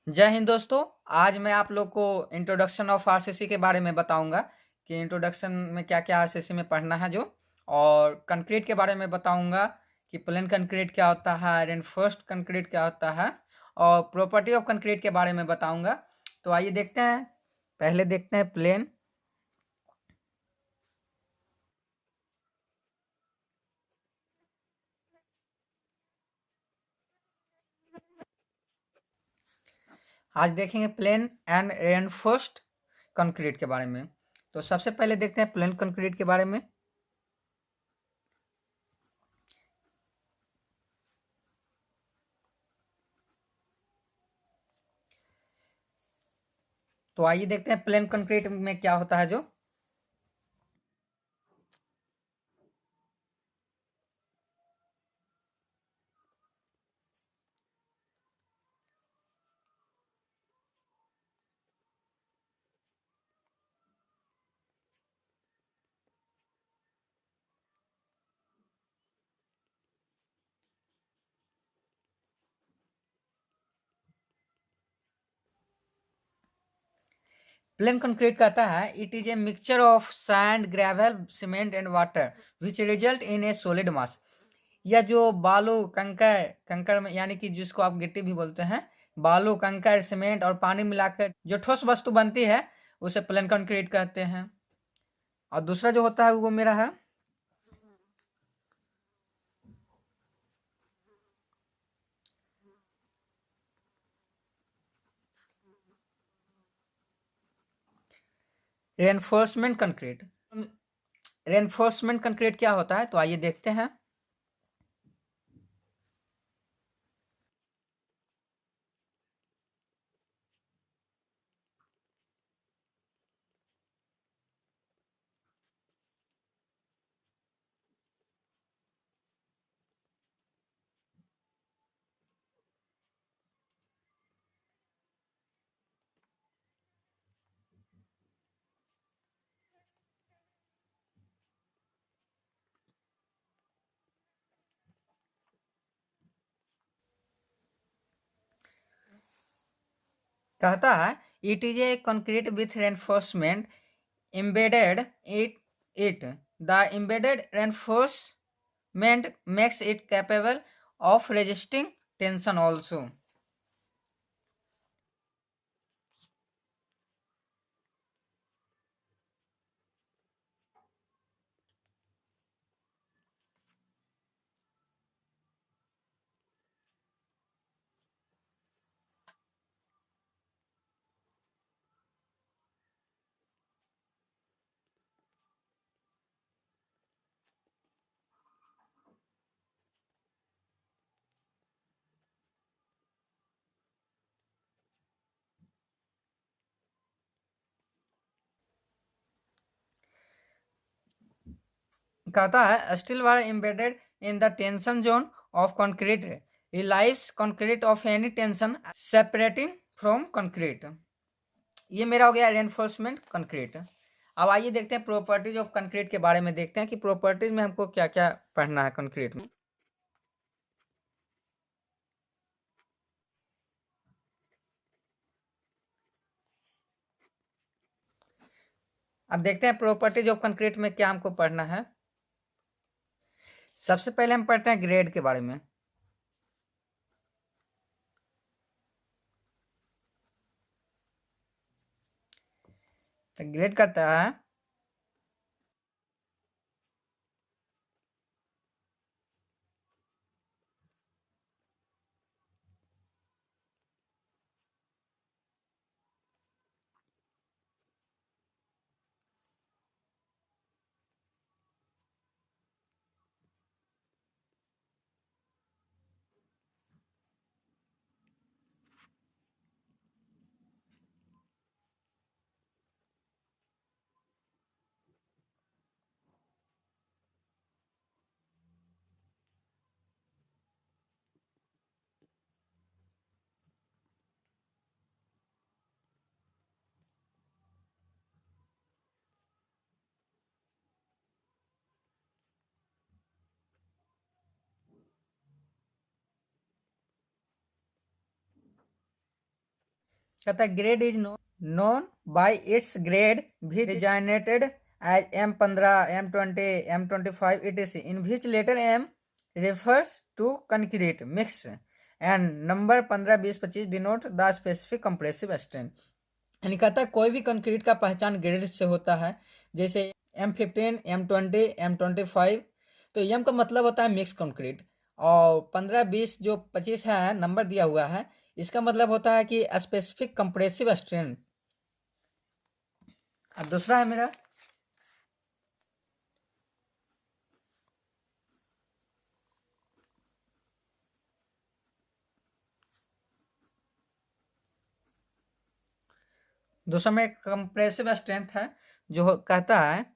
जय हिंद दोस्तों। आज मैं आप लोग को इंट्रोडक्शन ऑफ आरसीसी के बारे में बताऊंगा कि इंट्रोडक्शन में क्या क्या आरसीसी में पढ़ना है जो। और कंक्रीट के बारे में बताऊंगा कि प्लेन कंक्रीट क्या होता है, रेनफोर्स्ड कंक्रीट क्या होता है, और प्रॉपर्टी ऑफ कंक्रीट के बारे में बताऊंगा। तो आइए देखते हैं। पहले देखते हैं प्लेन। आज देखेंगे प्लेन एंड रेनफोर्स्ड कंक्रीट के बारे में। तो सबसे पहले देखते हैं प्लेन कंक्रीट के बारे में। तो आइए देखते हैं प्लेन कंक्रीट में क्या होता है जो। प्लेन कंक्रीट कहता है it is a mixture of sand, gravel, cement and water which result in A solid मास। यह जो बालू कंकर कंकर में यानी कि जिसको आप गिट्टी भी बोलते हैं, बालू कंकर सीमेंट और पानी मिलाकर जो ठोस वस्तु बनती है उसे प्लेन कंक्रीट कहते हैं। और दूसरा जो होता है वो मेरा है रेनफोर्समेंट कंक्रीट। रेनफोर्समेंट कंक्रीट क्या होता है तो आइए देखते हैं। कहता है it is a concrete with reinforcement embedded it the embedded reinforcement makes it capable of resisting tension also। कहता है steel wire embedded in the tension zone of concrete relieves concrete of any tension separating from concrete। ये मेरा हो गया reinforcement concrete. अब आइए देखते हैं प्रॉपर्टीज ऑफ कंक्रीट के बारे में। देखते हैं कि प्रॉपर्टीज में हमको क्या क्या पढ़ना है कंक्रीट में। अब देखते हैं प्रॉपर्टीज ऑफ कंक्रीट में क्या हमको पढ़ना है। सबसे पहले हम पढ़ते हैं ग्रेड के बारे में। तो ग्रेड करता है कहता है grade is known by its grade which originated as M15, M20, M25 etc. in which letter M refers to concrete mix and number 15, 20, 25 denote the specific compressive strength। यानी कहता है कोई भी कंक्रीट का पहचान ग्रेड से होता है, जैसे M15, M20, M25। तो M का मतलब होता है मिक्स कंक्रीट, और 15, 20 जो 25 है नंबर दिया हुआ है, इसका मतलब होता है कि स्पेसिफिक कंप्रेसिव स्ट्रेंथ। अब दूसरा है मेरा, दूसरा में कंप्रेसिव स्ट्रेंथ है जो कहता है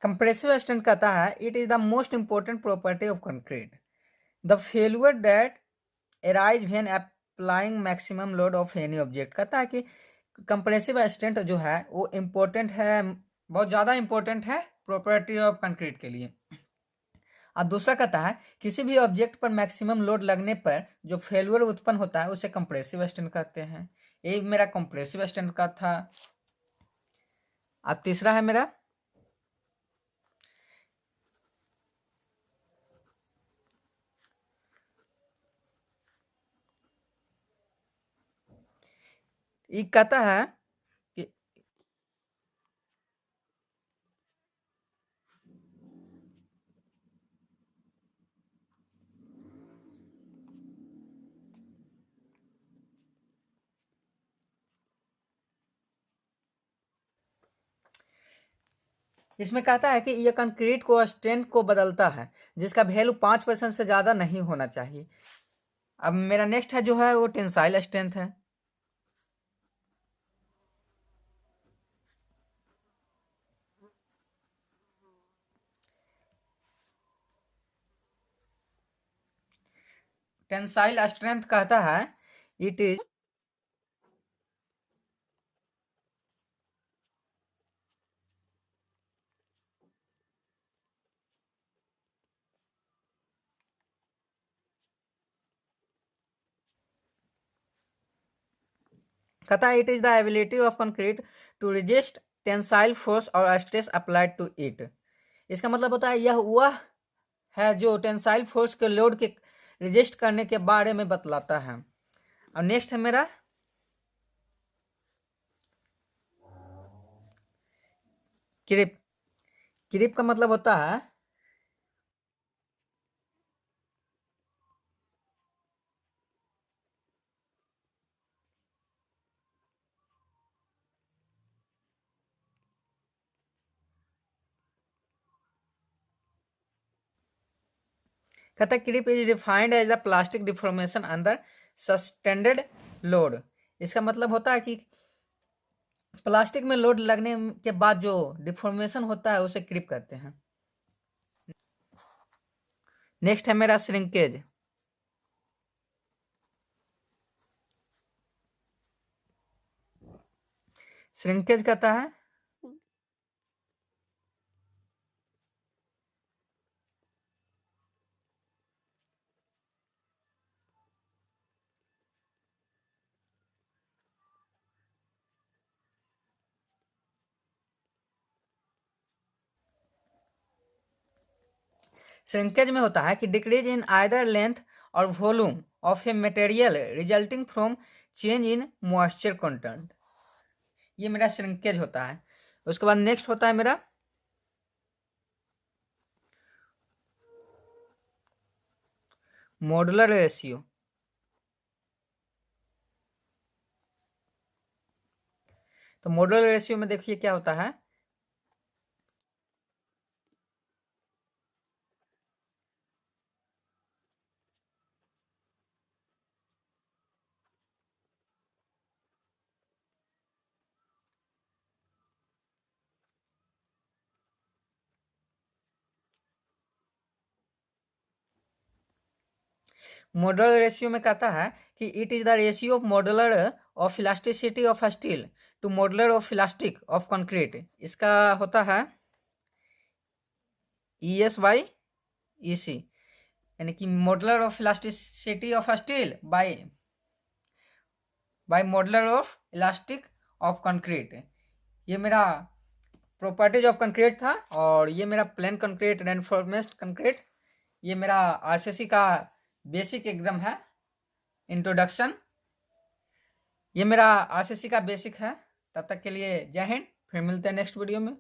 कंप्रेसिव स्ट्रेंथ कहता है it is the most important property of concrete, the failure that arise when applying maximum load of any object। कहता है कि कंप्रेसिव स्ट्रेंथ जो है वो इम्पोर्टेंट है, बहुत ज़्यादा इम्पोर्टेंट है प्रॉपर्टी ऑफ कंक्रीट के लिए। और दूसरा कहता है किसी भी ऑब्जेक्ट पर मैक्सिमम लोड लगने पर जो फेल्यूर उत्पन्न होता है उसे कंप्रेसिव स्ट्रेंथ कहते हैं। ये मेरा कंप्रेसिव स्ट्रेंथ का था। अब तीसरा है मेरा, ये कहता है कि इसमें कहता है कि यह कंक्रीट को स्ट्रेंथ को बदलता है जिसका वैल्यू 5% से ज़्यादा नहीं होना चाहिए। अब मेरा नेक्स्ट है जो है वो टेंसाइल स्ट्रेंथ है। टेंसाइल स्ट्रेंथ कहता है इट इज कहता है it is the ability of concrete to resist tensile force और स्ट्रेस अप्लाइड टू इट। इसका मतलब होता है यह वह है जो टेंसाइल फोर्स के लोड के रेजिस्ट करने के बारे में बतलाता है। और नेक्स्ट है मेरा क्रिप। क्रिप का मतलब होता है कहता है creep is defined as the plastic deformation under sustained load. इसका मतलब होता है कि प्लास्टिक में लोड लगने के बाद जो डिफॉर्मेशन होता है उसे क्रिप कहते हैं। नेक्स्ट है मेरा श्रिंकेज। श्रिंकेज कहता है श्रिंकेज में होता है कि डिक्रीज इन आइदर लेंथ और volume of a material resulting from change in moisture content. ये मेरा श्रिंकेज होता है। उसके बाद नेक्स्ट होता है मेरा मॉडुलर रेशियो। तो मॉडुलर रेशियो में देखिए क्या होता है, मॉडुलर रेशियो में कहता है कि it is the ratio of modular of elasticity of steel to modular of elastic of concrete. इसका होता है ES बाई EC, यानी कि modular of elasticity of steel by modular of elastic of concrete. ये मेरा प्रॉपर्टीज ऑफ कंक्रीट था, और ये मेरा प्लेन कंक्रीट, रेनफोर्समेंट कंक्रीट, ये मेरा RCC का बेसिक एकदम है इंट्रोडक्शन। ये मेरा RCC का बेसिक है। तब तक के लिए जय हिंद, फिर मिलते हैं नेक्स्ट वीडियो में।